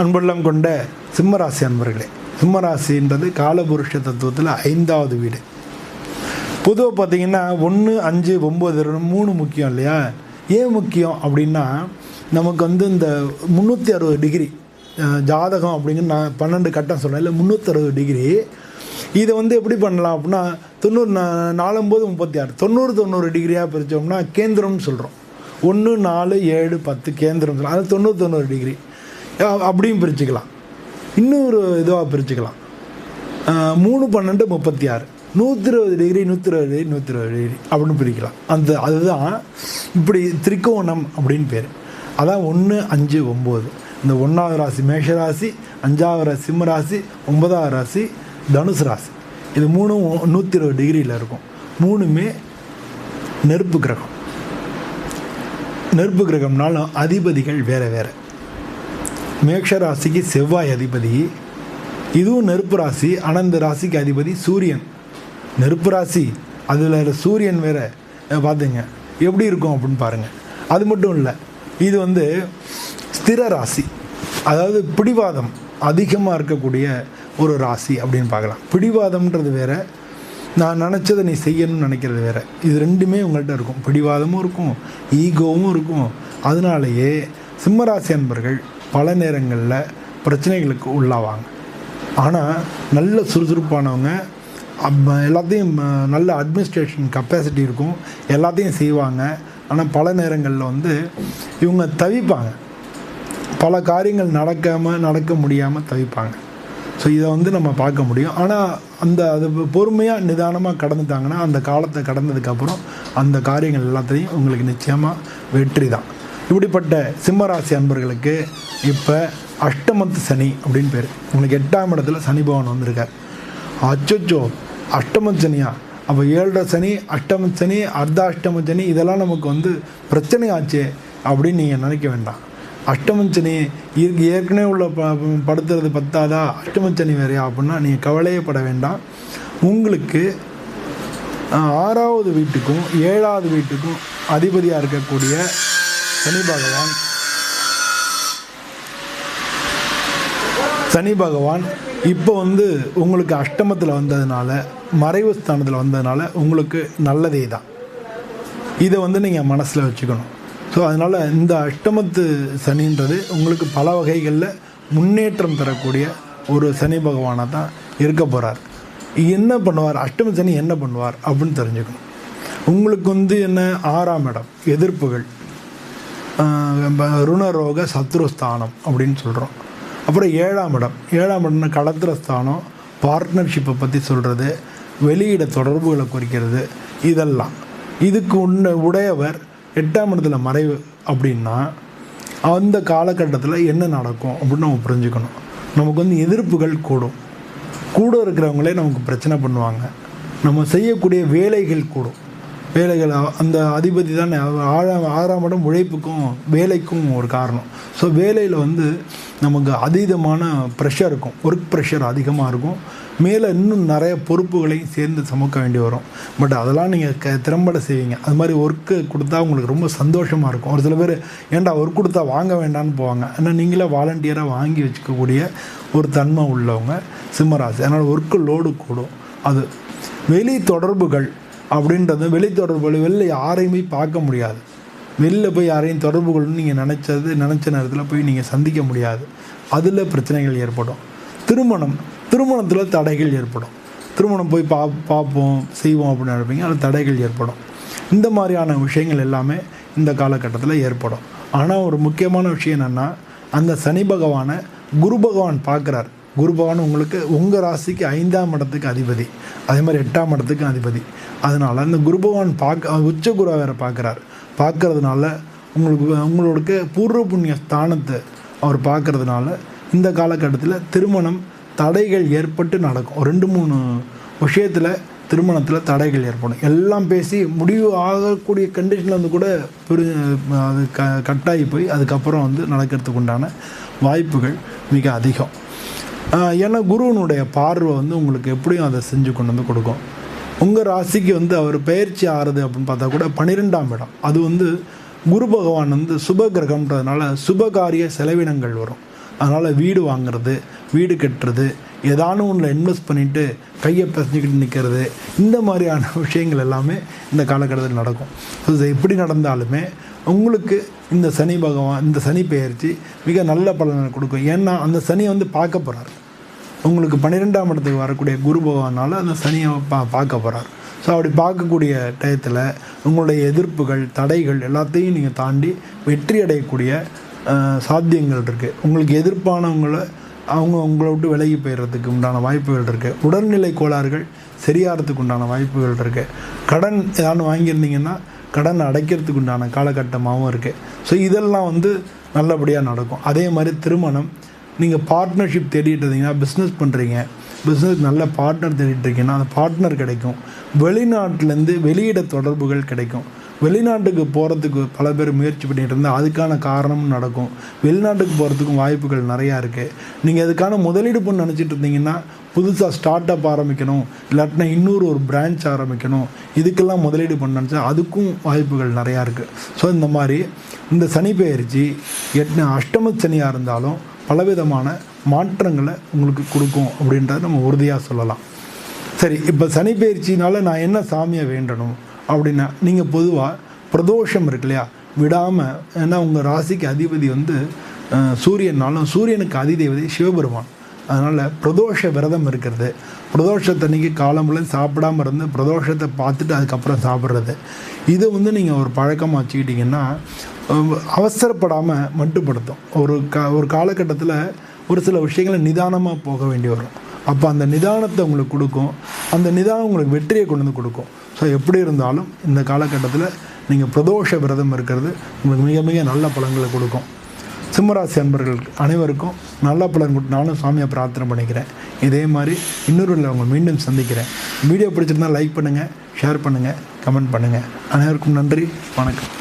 அன்புள்ளம் கொண்ட சிம்மராசி அன்பர்களே, சிம்மராசின்றது காலபுருஷ தத்துவத்தில் 5வது வீடு. பொதுவாக பார்த்தீங்கன்னா 1, 5, 9, 3 முக்கியம் இல்லையா? ஏன் முக்கியம் அப்படின்னா, நமக்கு இந்த 360 டிகிரி ஜாதகம் அப்படிங்கிற நான் 12 கட்டம் சொன்னேன் இல்லை, 360 டிகிரி. இதை எப்படி பண்ணலாம் அப்படின்னா 90 4 9 36 90 டிகிரியாக பிரித்தோம்னா கேந்திரம்னு சொல்கிறோம். 1 4 7 10 கேந்திரம் சொல்லலாம். அது 90 டிகிரி அப்படியும் பிரிச்சுக்கலாம். இன்னொரு இதுவாக பிரிச்சுக்கலாம். 3 12 36 120 டிகிரி 120 டிகிரி 120 டிகிரி அப்படின்னு பிரிக்கலாம். அதுதான் இப்படி திரிகோணம் அப்படின்னு பேர். அதான் 1 5 9. இந்த 1வது ராசி மேஷராசி, 5வது ராசி சிம்ம ராசி, 9வது ராசி தனுசு ராசி. இது 3ம் 120 டிகிரியில் இருக்கும். 3மே நெருப்பு கிரகம். நெருப்பு கிரகம்னாலும் அதிபதிகள் வேறு வேறு. மேஷ ராசிக்கு செவ்வாய் அதிபதி, இதுவும் நெருப்பு ராசி. ஆனால் இந்த ராசிக்கு அதிபதி சூரியன். நெருப்பு ராசி, அதில் சூரியன் வேறு. பார்த்துங்க எப்படி இருக்கும் அப்படின்னு பாருங்கள். அது மட்டும் இல்லை, இது ஸ்திர ராசி. அதாவது பிடிவாதம் அதிகமாக இருக்கக்கூடிய ஒரு ராசி அப்படின்னு பார்க்கலாம். பிடிவாதம்ன்றது வேறு, நான் நினச்சதை நீ செய்யணும்னு நினைக்கிறது வேறு. இது ரெண்டுமே உங்கள்கிட்ட இருக்கும். பிடிவாதமும் இருக்கும், ஈகோவும் இருக்கும். அதனாலேயே சிம்மராசி அன்பர்கள் பல நேரங்களில் பிரச்சனைகளுக்கு உள்ளாவாங்க. ஆனால் நல்ல சுறுசுறுப்பானவங்க, எல்லாத்தையும் நல்ல அட்மினிஸ்ட்ரேஷன் கெப்பாசிட்டி இருக்கும், எல்லாத்தையும் செய்வாங்க. ஆனால் பல நேரங்களில் இவங்க தவிப்பாங்க. பல காரியங்கள் நடக்க முடியாமல் தவிப்பாங்க. ஸோ இதை நம்ம பார்க்க முடியும். ஆனால் அது பொறுமையாக நிதானமாக கடந்துட்டாங்கன்னா, அந்த காலத்தை கடந்ததுக்கப்புறம் அந்த காரியங்கள் எல்லாத்தையும் உங்களுக்கு நிச்சயமாக வெற்றி தான். இப்படிப்பட்ட சிம்மராசி அன்பர்களுக்கு இப்போ அஷ்டமத்து சனி அப்படின்னு பேர். உங்களுக்கு 8ஆம் இடத்துல சனி பகவான் வந்திருக்கார். அச்சோ, அஷ்டமத்து சனியா? அப்போ 7ரை சனி, அஷ்டமத்து சனி, அர்த்தாஷ்டம சனி, இதெல்லாம் நமக்கு பிரச்சனை ஆச்சு அப்படின்னு நீங்கள் நினைக்க வேண்டாம். அஷ்டமச்சனி ஏற்கனவே உள்ள படுத்துறது பத்தாதா, அஷ்டமச்சனி வேறையா அப்படின்னா நீங்கள் கவலையே பட வேண்டாம். உங்களுக்கு 6வது வீட்டுக்கும் 7வது வீட்டுக்கும் அதிபதியாக இருக்கக்கூடிய சனி பகவான் இப்போ உங்களுக்கு அஷ்டமத்தில் வந்ததுனால, மறைவு ஸ்தானத்தில் வந்ததுனால உங்களுக்கு நல்லதே தான். இதை நீங்கள் மனசில் வச்சுக்கணும். ஸோ அதனால் இந்த அஷ்டமத்து சனின்றது உங்களுக்கு பல வகைகளில் முன்னேற்றம் தரக்கூடிய ஒரு சனி பகவானாக தான் இருக்க போகிறார். என்ன பண்ணுவார், அஷ்டம சனி என்ன பண்ணுவார் அப்படின்னு தெரிஞ்சுக்கணும். உங்களுக்கு என்ன 6ஆம் இடம் எதிர்ப்புகள், ருணரோக சத்ருஸ்தானம் அப்படின்னு சொல்கிறோம். அப்புறம் 7ஆம் இடம்னா கடத்திர ஸ்தானம், பார்ட்னர்ஷிப்பை பற்றி சொல்கிறது, வெளியிட தொடர்புகளை குறிக்கிறது. இதெல்லாம் இதுக்கு உடையவர் 8ஆம் இடத்துல மறைவு அப்படின்னா அந்த காலகட்டத்தில் என்ன நடக்கும் அப்படின்னு நம்ம புரிஞ்சுக்கணும். நமக்கு எதிர்ப்புகள் கூட இருக்கிறவங்களே நமக்கு பிரச்சனை பண்ணுவாங்க. நம்ம செய்யக்கூடிய வேலைகள் கூடும். வேலைகள் அந்த அதிபதி தானே 6ஆம் இடம் உழைப்புக்கும் வேலைக்கும் ஒரு காரணம். ஸோ வேலையில் நமக்கு அதீதமான ப்ரெஷர் இருக்கும், ஒர்க் ப்ரெஷர் அதிகமாக இருக்கும். மேலே இன்னும் நிறைய பொறுப்புகளையும் சேர்ந்து சுமக்க வேண்டி வரும். பட் அதெல்லாம் நீங்கள் திறம்பட செய்வீங்க. அது மாதிரி ஒர்க்கு கொடுத்தா உங்களுக்கு ரொம்ப சந்தோஷமாக இருக்கும். ஒரு சில பேர் ஏன்டா ஒர்க் கொடுத்தா வாங்க வேண்டான்னு போவாங்க. ஆனால் நீங்களே வாலண்டியராக வாங்கி வச்சுக்கக்கூடிய ஒரு தன்மை உள்ளவங்க சிம்மராசி. அதனால் ஒர்க்கு லோடு கூடும். அது வெளி தொடர்புகள் அப்படின்றது, வெளி தொடர்புகள் வெளில யாரையுமே பார்க்க முடியாது. வெளில போய் யாரையும் தொடர்பு கொள்ளணும்னு நீங்கள் நினச்ச நேரத்தில் போய் நீங்கள் சந்திக்க முடியாது. அதில் பிரச்சனைகள் ஏற்படும். திருமணத்தில் தடைகள் ஏற்படும். திருமணம் போய் பார்ப்போம் செய்வோம் அப்படின்னு நினைப்பீங்க, அதில் தடைகள் ஏற்படும். இந்த மாதிரியான விஷயங்கள் எல்லாமே இந்த காலகட்டத்தில் ஏற்படும். ஆனால் ஒரு முக்கியமான விஷயம் என்னென்னா, அந்த சனி பகவானை குரு பகவான் பார்க்குறார். குரு பகவான் உங்களுக்கு உங்கள் ராசிக்கு 5ஆம் இடத்துக்கு அதிபதி, அதே மாதிரி 8ஆம் இடத்துக்கு அதிபதி. அதனால் அந்த குரு பகவான் உச்ச குருவை வேறு பார்க்கறதுனால உங்களுக்கு பூர்வ புண்ணிய ஸ்தானத்தை அவர் பார்க்கறதுனால இந்த காலகட்டத்தில் திருமணம் தடைகள் ஏற்பட்டு நடக்கும். 2-3 விஷயத்தில் திருமணத்தில் தடைகள் ஏற்படும். எல்லாம் பேசி முடிவு ஆகக்கூடிய கண்டிஷனில் கூட அது கட்டாகி போய் அதுக்கப்புறம் நடக்கிறதுக்கு உண்டான வாய்ப்புகள் மிக அதிகம். ஏன்னா குருவனுடைய பார்வை உங்களுக்கு எப்படியும் அதை செஞ்சு கொண்டு கொடுக்கும். உங்கள் ராசிக்கு அவர் பயிற்சி ஆறுது அப்படின்னு பார்த்தா கூட 12ஆம் இடம், அது குரு பகவான் சுப கிரகம்ன்றதுனால சுபகாரிய செலவினங்கள் வரும். அதனால் வீடு வாங்குறது, வீடு கட்டுறது, ஏதானும் ஒன்றில் இன்வெஸ்ட் பண்ணிவிட்டு கையை பிசைஞ்சிக்கிட்டு நிற்கிறது, இந்த மாதிரியான விஷயங்கள் எல்லாமே இந்த காலகட்டத்தில் நடக்கும். ஸோ இது எப்படி நடந்தாலுமே உங்களுக்கு இந்த சனி பகவான், இந்த சனி பெயர்ச்சி மிக நல்ல பலனை கொடுக்கும். ஏன்னா அந்த சனியை வந்து பார்க்க போகிறார். உங்களுக்கு 12ஆம் இடத்துக்கு வரக்கூடிய குரு பகவானால் அந்த சனியை பார்க்க போகிறார். ஸோ அப்படி பார்க்கக்கூடிய டயத்தில் உங்களுடைய எதிர்ப்புகள், தடைகள் எல்லாத்தையும் நீங்கள் தாண்டி வெற்றி அடையக்கூடிய சாத்தியங்கள் இருக்குது. உங்களுக்கு எதிர்ப்பானவங்களை அவங்க உங்களை விட்டு விலகி போயிடுறதுக்கு உண்டான வாய்ப்புகள் இருக்குது. உடல்நிலை கோளாறுகள் சரியாகிறதுக்கு உண்டான வாய்ப்புகள் இருக்குது. கடன் ஏதாவது வாங்கியிருந்தீங்கன்னா கடன் அடைக்கிறதுக்கு உண்டான காலகட்டமாகவும் இருக்குது. ஸோ இதெல்லாம் வந்து நல்லபடியாக நடக்கும். அதே மாதிரி திருமணம், நீங்கள் பார்ட்னர்ஷிப் தேடிட்டு இருந்தீங்கன்னா, பிஸ்னஸ் பண்ணுறீங்க, பிஸ்னஸ் நல்ல பார்ட்னர் தேடிட்டு இருக்கீங்கன்னா அந்த பார்ட்னர் கிடைக்கும். வெளிநாட்டிலேருந்து வெளியிட தொடர்புகள் கிடைக்கும். வெளிநாட்டுக்கு போகிறதுக்கு பல பேர் முயற்சி பண்ணிகிட்டு இருந்தால் அதுக்கான காரணமும் நடக்கும். வெளிநாட்டுக்கு போகிறதுக்கும் வாய்ப்புகள் நிறையா இருக்குது. நீங்கள் அதுக்கான முதலீடு பண்ண நினச்சிட்டு இருந்தீங்கன்னா, புதுசாக ஸ்டார்ட் அப் ஆரம்பிக்கணும், இல்லாட்டினா இன்னொரு ஒரு பிரான்ச் ஆரம்பிக்கணும், இதுக்கெல்லாம் முதலீடு பண்ண நினச்சா அதுக்கும் வாய்ப்புகள் நிறையா இருக்குது. ஸோ இந்த மாதிரி இந்த சனி பெயர்ச்சி அஷ்டம சனியாக இருந்தாலும் பலவிதமான மாற்றங்களை உங்களுக்கு கொடுக்கும் அப்படின்றத நம்ம உறுதியாக சொல்லலாம். சரி, இப்போ சனி பெயர்ச்சினால் நான் என்ன சாமியை வேண்டணும் அப்படின்னா, நீங்கள் பொதுவாக பிரதோஷம் இருக்கு இல்லையா, விடாமல், ஏன்னா உங்கள் ராசிக்கு அதிபதி வந்து சூரியனாலும் சூரியனுக்கு அதிதேவதை சிவபெருமான். அதனால் பிரதோஷ விரதம் இருக்கிறது, பிரதோஷத்தன்னைக்கு காலம்புல சாப்பிடாமல் இருந்து பிரதோஷத்தை பார்த்துட்டு அதுக்கப்புறம் சாப்பிட்றது, இதை வந்து நீங்கள் ஒரு பழக்கமாக வச்சுக்கிட்டிங்கன்னா அவசரப்படாமல் மட்டுப்படுத்தும். ஒரு காலகட்டத்தில் ஒரு சில விஷயங்களை நிதானமாக போக வேண்டி வரும். அப்போ அந்த நிதானத்தை உங்களுக்கு கொடுக்கும். அந்த நிதானம் உங்களுக்கு வெற்றியை கொண்டு வந்து கொடுக்கும். ஸோ எப்படி இருந்தாலும் இந்த காலகட்டத்தில் நீங்கள் பிரதோஷ விரதம் இருக்கிறது உங்களுக்கு மிக மிக நல்ல பலன்களை கொடுக்கும். சிம்மராசி அன்பர்கள் அனைவருக்கும் நல்ல பலன் கொடுத்து நானும் சாமியை பிரார்த்தனை பண்ணிக்கிறேன். இதே மாதிரி இன்னொரு உங்களை மீண்டும் சந்திக்கிறேன். வீடியோ பிடிச்சிருந்தால் லைக் பண்ணுங்கள், ஷேர் பண்ணுங்கள், கமெண்ட் பண்ணுங்கள். அனைவருக்கும் நன்றி, வணக்கம்.